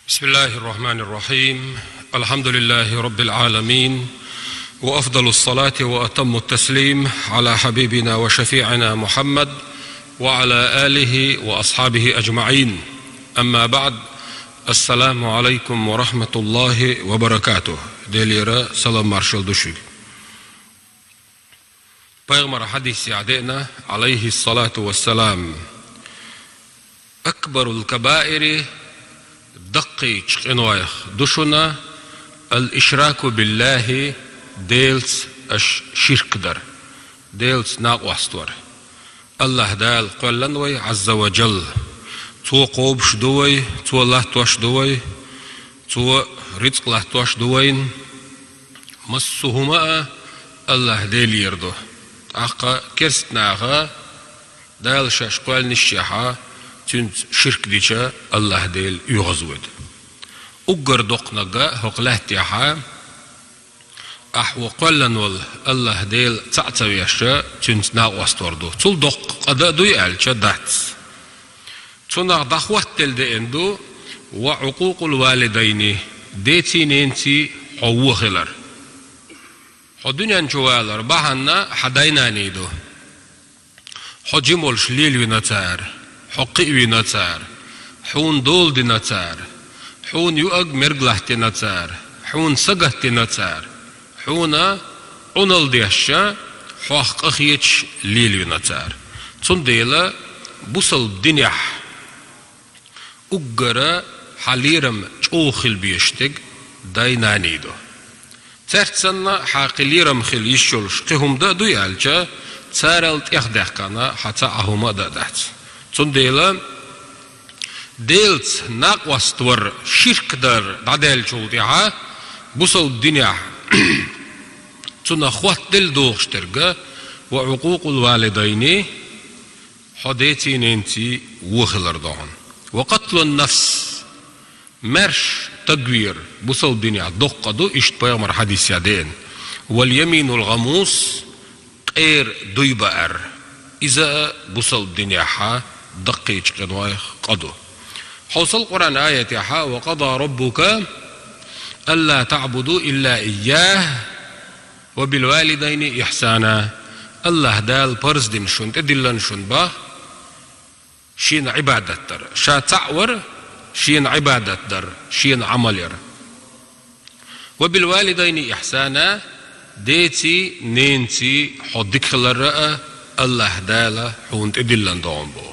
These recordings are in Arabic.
بسم الله الرحمن الرحيم. الحمد لله رب العالمين، وأفضل الصلاة وأتم التسليم على حبيبنا وشفيعنا محمد وعلى آله وأصحابه أجمعين. أما بعد، السلام عليكم ورحمة الله وبركاته. دليرا سلام مارشال دوشي. Peygamber hadisi adena aleyhi salatu vesselam أكبر الكبائر دقي چقنويخ دشنا الإشراك بالله ديلس الشرك در ديلس ناقواستور الله دال قلنوي عز وجل تو قوبش دوي تو الله توش دوي تو رزق الله توش دوين مسهما الله ديل يردو أقا كرستناها دال شاش قوال نشيحا تنت شرك ديشا الله ديل يغزود أقر دقنقا هقلاتيحا أحو قولن وال الله ديل تعتويشا تنت ناقواستوردو تل دق قدا دوي ألشا داتس تناق دخوات تل ديندو وعقوق الوالدين ديتي نينتي حوو خلر حدنيا نجوالر بحنا حداينا نيدو حجمول شليل ونتار حقي ونتار حون دول دي نتار حون يؤق مرقله دي نتار حون سقه دي نتار حون عنل ديشا حق أخيش ليل ونتار تنديلا بوصل دنيح أقرا حليرم چوخل بيشتق داينا نيدو ترتسنا حاقليرم خل يشولش قهم دا دو يالجا تسارلت يخدخكنا حتى أهما دا دات تنديلا ديلت ناقواستور شرك در دادل جوديها بوصل الدنيا تنا خوات دل دوغشترغا وعقوق الوالدين حديتي ننتي وخلر دون وقتل النفس مرش تقوير بوصل الدنيا دقدو اشت بيغمر حديث يدين واليمين الغموس قير دويبار إذا بوصل الدنيا حا دقيج قنوايخ قدو حوصل القرآن آية حا وقضى ربك ألا تعبدوا إلا إياه وبالوالدين إحسانا الله دال برز دين شون تدلن شون با شين عبادة در شا تعور شين عبادة در شين عمل ير وبالوالدين إحسانا ديتي نينتي حدك خلرأ الله دالا حون تدلن دون بو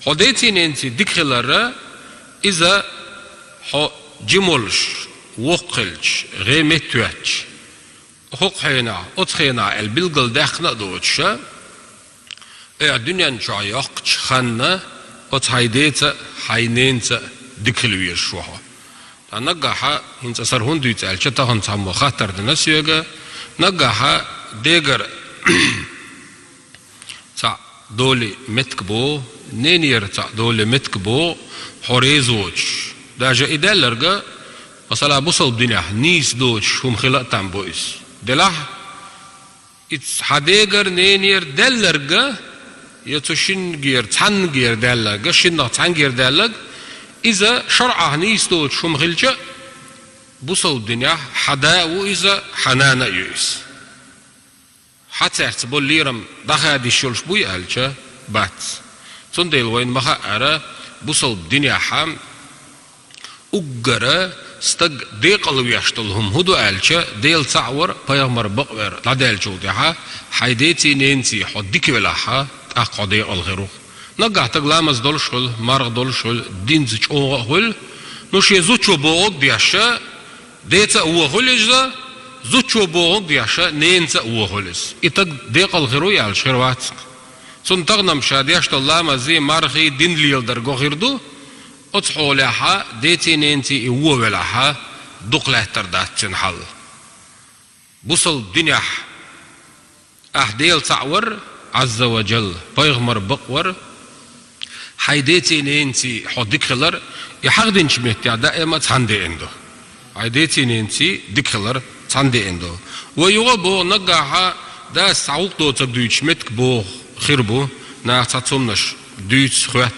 حديتي نينتي دك خلرأ إذا جمولش وقلش غيمتواتش حقينا أتخينا البلغل داخنا دوتشا الدنيا نشايقش خانا أتحيديتا حينينتا دكلوير شوها نجاها هنت سرهون دويتال شتا هنت هم خاطر دنسيوجا نجاها ديجر تا دولي متكبو نينير تا دولي متكبو حريزوج داجا إدالرجا مثلا بوصل الدنيا نيس دوش هم خلق تامبويس دلاه إتس حديجر نينير دالرجا يتوشين جير تان جير دالرجا شين تان جير دالرجا إذا شرعه نيستوت شم غلجة بوصل الدنيا حدا وإذا حنانا يويس حتى احتبول ليرم دخل دي شلش بوي ألجة بات تنديل وين مخا أرى بوصل الدنيا حام أقرى استق ديقل ويشتلهم هدو ألجة ديل تعور بيغمر بقور لديل جودها حيديتي نينتي حدك ولاحا أقضي الغيرو نجح تغلامز دولشول مارغ دولشول دينز اوغول نوشي زوتشو بوغ دياشا ديتا اوغولجدا زوتشو بوغ دياشا نينتا اوغولس اتق ديقل غيرو يال شروات سن تغنم شادياشت اللام زي مارغي دين ليل درغو غيردو اتحولها ديتي نينتي اوغولها دقله تردات تنحل بوصل الدنيا احديل تعور عز وجل بيغمر بقور حيديتي نينتي حدك خلر يحقدن شمهتي دائما تاندي عنده حيديتي نينتي ديك خلر تاندي عنده ويغبو نقاها دا سعوق دو تبدو شمتك بو خربو نا تاتومنش دوت خوات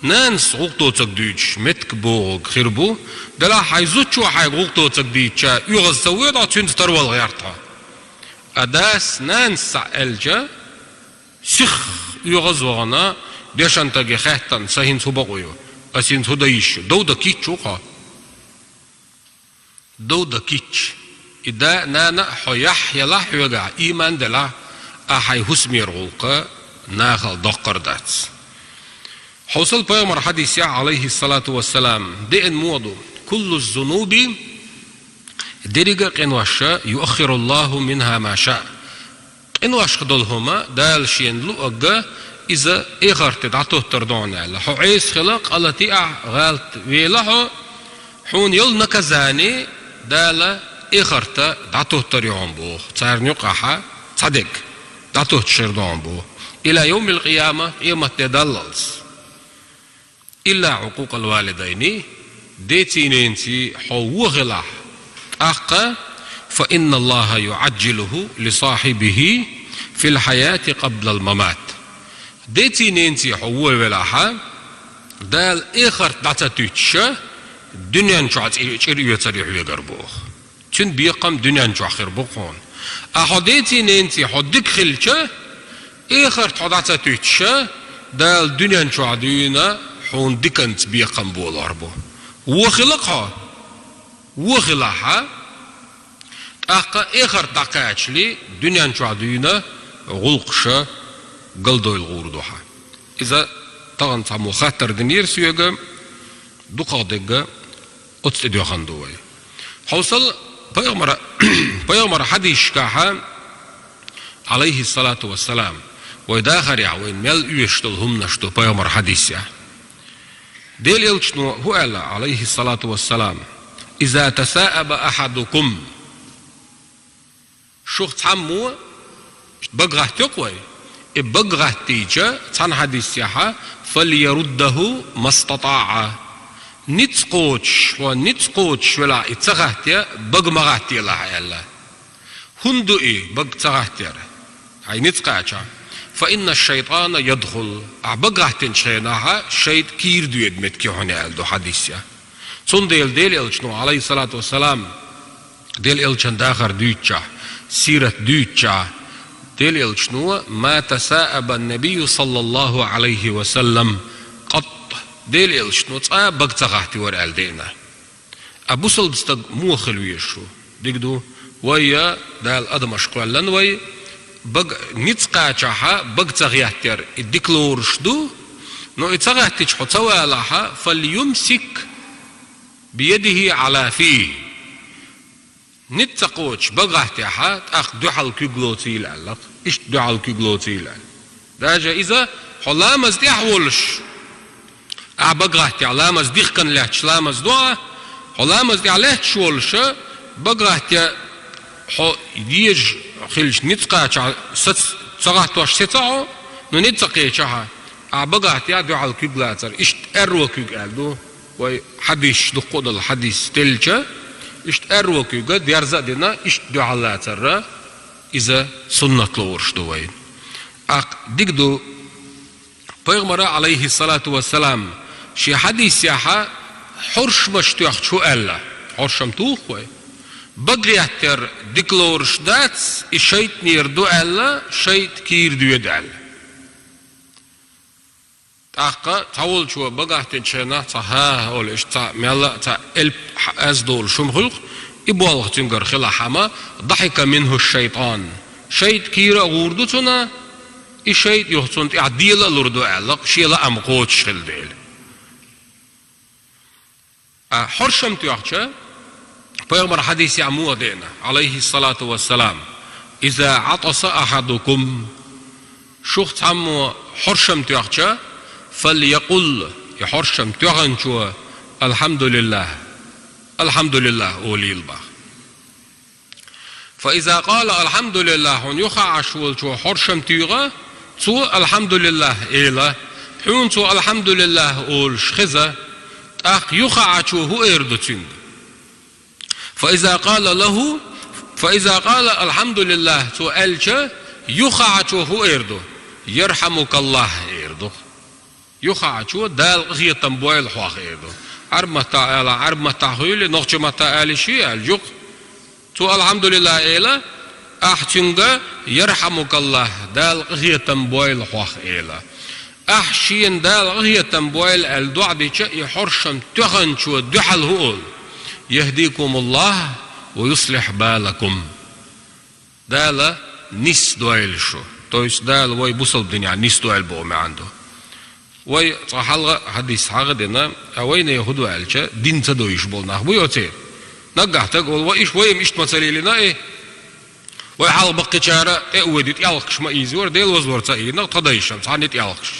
نانس غلطو تقديش متك بوغ خربو دلا حيزوتشو حي غلطو تقديشا يغز سويدا تشنت تروال غيرتها أداس نانس سألجا سخ يغز وغنا ديشان تاقي خيحتان سهين سبقويو أسين سودايش دودا كيتشو خا دودا كيتش إذا نانا حيح يلاح يوغا إيمان دلا أحي حسمير غلقا ناخل دقر داتس حوصل بيامر حديث عليه الصلاة والسلام دين موضو كل الذنوب درجة قنوشة يؤخر الله منها ما شاء قنوش خدلهما دال شين لؤجا إذا إغرت دعته تردون على حو عيس خلق التي غالت ويلحو حون يل نكزاني دال إغرت دعته تريون بو صار نقاحة صدق دعته تشردون بو إلى يوم القيامة قيمة تدللز إلا عقوق الوالدين ديتي نينتي حو غلاح أقا فإن الله يعجله لصاحبه في الحياة قبل الممات ديتي نينتي حو غلاحا دال إخر داتا تيتشا دنيا نشعت إيريو تريح يقربوه تن بيقام دنيا نشع خربوخون أحو ديتي نينتي حو دك خلشا إخر داتا تيتشا دال دنيا نشع دينا حون دكنت بيقام بول أربو وخلقها وخلقها أقا إخر تقاعدشلي دنيا نشعدينا غلقشا قلدو الغوردوها إذا طغن تعمو خاطر دنير سيوغا دوقا دقا أتستديو خاندوي حوصل بيغمر حديث كاها عليه الصلاة والسلام ويداخر يعوين ميل يشتل هم نشتو بيغمر حديث ديل يلشنو هو عليه الصلاة والسلام إذا تساءب أحدكم شوخ تعمو بقغه تقوي بقغه تيجا تان حديث يحا فليرده ما استطاع نتقوش ونتقوش ولا اتغهتيا بقمغهتيا لها يلا هندو بقتغهتيا هاي نتقاچا فإن الشيطان يدخل بقغهتين شيناها شيط كير دويد متكي هنا دو حديثيا صن ديل إلشنو عليه الصلاة والسلام ديل إلشن داخر دويتشا سيرة دويتشا ديل إلشنو ما تساءب النبي صلى الله عليه وسلم قط ديل إلشنو تا بقتغهتي ورقال دينا أبو سلبستق موخل ويشو ديكدو ويا دال أدمش قوالن وي نتقاچاها بقتغيهتر الديكلورشدو نو اتغهتش حتوالها فليمسك بيده على فيه نتقوش بقهتها أخ دحل كيغلوتي لعلق إيش دحل كيغلوتي لعلق داجا إذا حلامز دي أحولش بقهتي علامز ديخكن لحش لامز دعا حلامز دي عليهش ولش بقهتي حو يديج خلش نتقاچا صغهتوش ستاعو نو نتقيچها بقهتي دحل كيغلاتر إيش أرو كيغالدو وحديث دقود الحديث تلجا اشت أروكي قد يرزق دينا اشت دعالات الرا إذا سنة لورش دوين ديكدو بيغمر عليه الصلاة والسلام شي حديث ياحا حرش مشتوخ شو ألا حرش متوخ وي بقيتر ديكلورش دات الشيط نيردو ألا شيط كير دو يدعل أقا تقول شو بقعت إنشنا تها أول إشتا ملا تا إلب أزدول شو مخلق إبوالغ تنقر خلا حما ضحك منه الشيطان شيط كيرا غوردتنا الشيط يحسن تعديل لردو علق شيلا أمقوتش خلديل حرشم تيحشا بيغمر حديث عمو دينا عليه الصلاة والسلام إذا عطس أحدكم شخص عمو حرشم تيحشا فليقل يحرشم تغنشوا الحمد لله أولي البا فإذا قال الحمد لله هون يخع شوال شو حرشم تيغا تو الحمد لله إله حون تو الحمد لله أول شخزة أخ يخع شو هو إردتين فإذا قال الحمد لله تو ألشا يخع شو هو إردو يرحمك الله إردو يخا شو دال غير تنبويل حواخيدو عرب متا هيل نوخش متا آل شيء الجوق تو الحمد لله إله أحتنجا يرحمك الله دال غير تنبويل حواخيلا أحشين دال غير تنبويل الدعاء ديشا يحرشم تغن شو دحل هول يهديكم الله ويصلح بالكم دال نس دويل شو تويس دال وي بوصل الدنيا نس دويل بومي عنده وي صحالغا حديث حاغدنا اوين يهود والشا دين تدويش بولنا بويوتي نقح تقول وايش وي مش مساليلنا ايه وي حال بقي شارع ايه وديت يالقش ما يزور ديل وزور تاينا تدايشم صانيت يالقش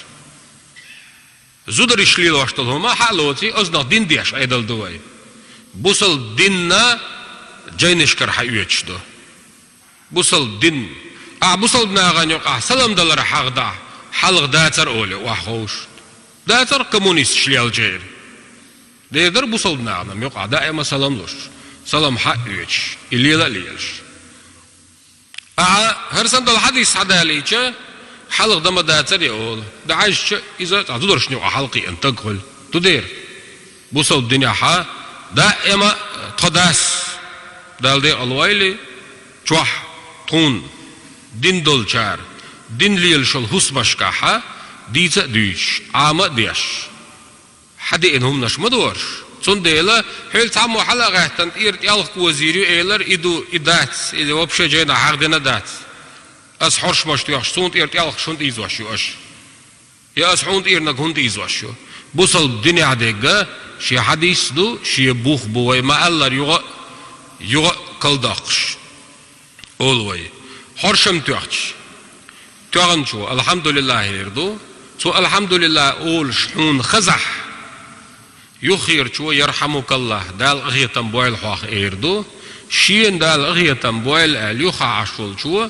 زودر يشليل واشتلهما حالوتي ازنا دين ديش ايدل دوي بوصل ديننا جاينشكر حيوتشدو بوصل دين بوصل بناغانيو سلام دلار حاغدا حلق داتر اولي واخوش داتر كومونيست شليال جير ديدر بوصل بناغنا يقع دائما سلام لوش سلام حقيوتش اللي لا ليش هرسن دل حديث حداليچ حلق دم داتر يقول دعاش اذا تدرش نيو حلقي ان تقول تدير بوصل الدنيا حا دائما تداس دال دي الويلي جوح طون دين دول شار دين ليل شل حسمش كاحا ديتا ديش عاما ديش حدي انهم نش مدورش صن ديلا هيل تعمو حلقة تنتير يالق وزيري ايلر ايدو ادات اذا وبشا جينا حاقدنا دات اس حرش مشتيوش صن تير يالق شنت ايزوشيو اش يا اس حون تير نكونت ايزوشيو بوصل الدنيا عديقا شي حديث دو شي بوخ بوي ما الله يغا كالداقش اولوي حرشم تيوخش تغن شو الحمد لله يردو سو الحمد لله أول شحون خزح يخير شو يرحمك الله دال أغية تنبويل حواخ يردو شين دال أغية تنبويل اليوخا عشول شو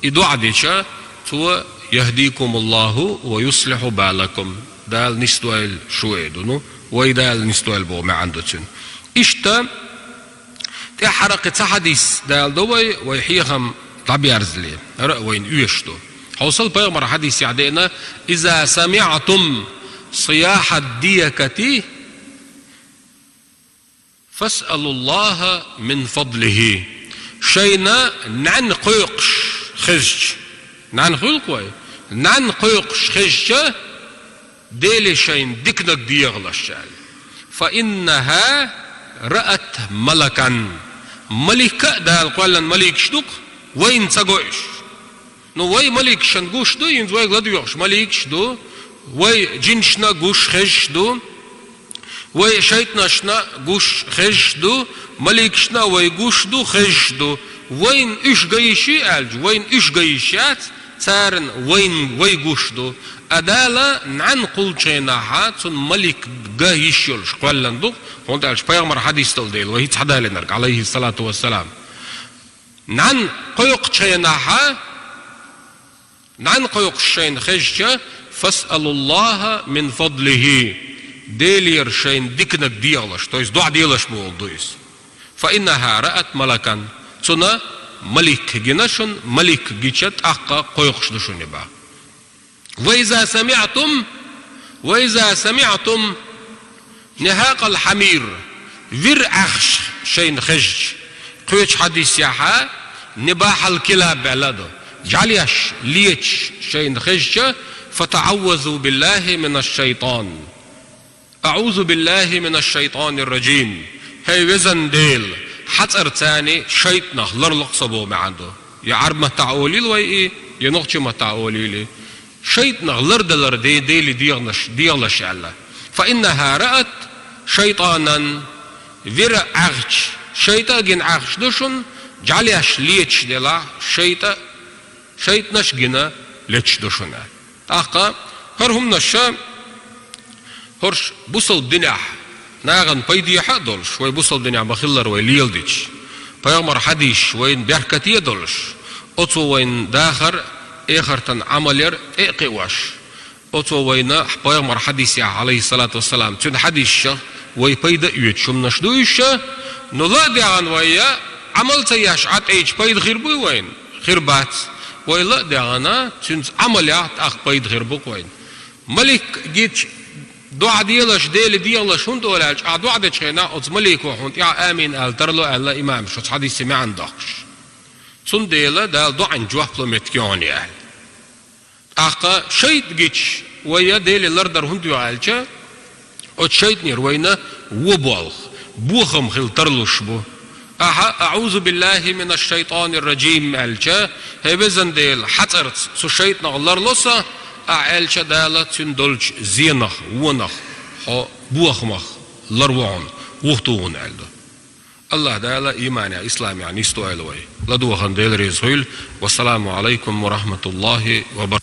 إدو عديشا سو يهديكم الله ويصلح بالكم دال نستويل شو يدو ويدال نستويل بو ما عندتن إشتا تي حركة حديث دال دوي ويحيهم طبيعرزلي وين يشتو حوصل بيغمر حديث يعدينا إذا سمعتم صياح الديكة فاسألوا الله من فضله شينا نعن قيقش خزج نعن قيقوي نعن قيقش خزج ديلي شين ديكنك ديغلش فإنها رأت ملكا ملكة دال قوالا ملك شدوك وين تقوش نو وي ملك شنغوش دو ينز وي غلاديوش ملك شدو وي جنشنا غوش خش دو وي شيطناشنا غوش خش دو ملك شنا وي غوش دو خش دو وين ايش غيشي الج وين ايش غيشات تارن وين وي غوش دو ادالا نعن قول شيناها ملك غيشيولش قولندو قلت الش بيغمر حديث تل ديل وهي تحدالنرك عليه الصلاة والسلام نعن قيق شيناها نعن قيق شين خجة فاسألوا الله من فضله ديلير شين ديكنك ديالش تويس دع ديالش مول دويس فإنها رأت ملكا تنا ملك جنشن ملك جيشت أقا قيقش دشون با وإذا سمعتم نهاق الحمير فير أخش شين خج قيش حديث ياحا نباح الكلاب بلده جعليش ليش شين خجة فتعوذوا بالله من الشيطان أعوذ بالله من الشيطان الرجيم هي وزن ديل حتر تاني شيطنه لرلق صبو ما عنده يا عرب ما تعوليل وي يا نقش ما تعوليل شيطنه لردلر ديل ديغلش الله فإنها رأت شيطانا فير أغش شيطان جن أغش دوشن جعليش ليش ديلا شيطنش جنا ليش دوشنا أخا هرهم نشا هرش بوصل الدنيا ناغن بيدي حدولش وي بوصل الدنيا بخلر وي ليلديش بيغمر حديش وين بيحكتي دولش أتو وين داخر إخرتن عملير إقواش أتو وين بيغمر حديث عليه الصلاة والسلام تن حديش وي بيدا يتشم نشدويش نلا ديغن ويا عمل تياش عت إيش بيد غير بوي وين خير بات ويلا ديغنا تن عمليات أخ بيد غير بوك وين ملك جيت دعاء ديالش ديل ديالش هون دولالش دعاء دشينا أز ملك وهون يا آمين الترلو الله إمام شو حديث سمع عندكش سون ديلا دال دعاء جواه بلومتكيون يعني أخا شيء جيتش ويا ديل الأردر هون دولالش أو شيء نيروينا وبالغ بوخم خل ترلوش بو أعوذ بالله من الشيطان الرجيم ألشا هبزن ديل حترت سو شيطان الله لسا ألشا دالة تندلش زينخ ونخ بوخمخ لروان وقتون ألدو الله دالة إيمان إسلام يعني استوى لدوخن ديل ريزهيل والسلام عليكم ورحمة الله وبركاته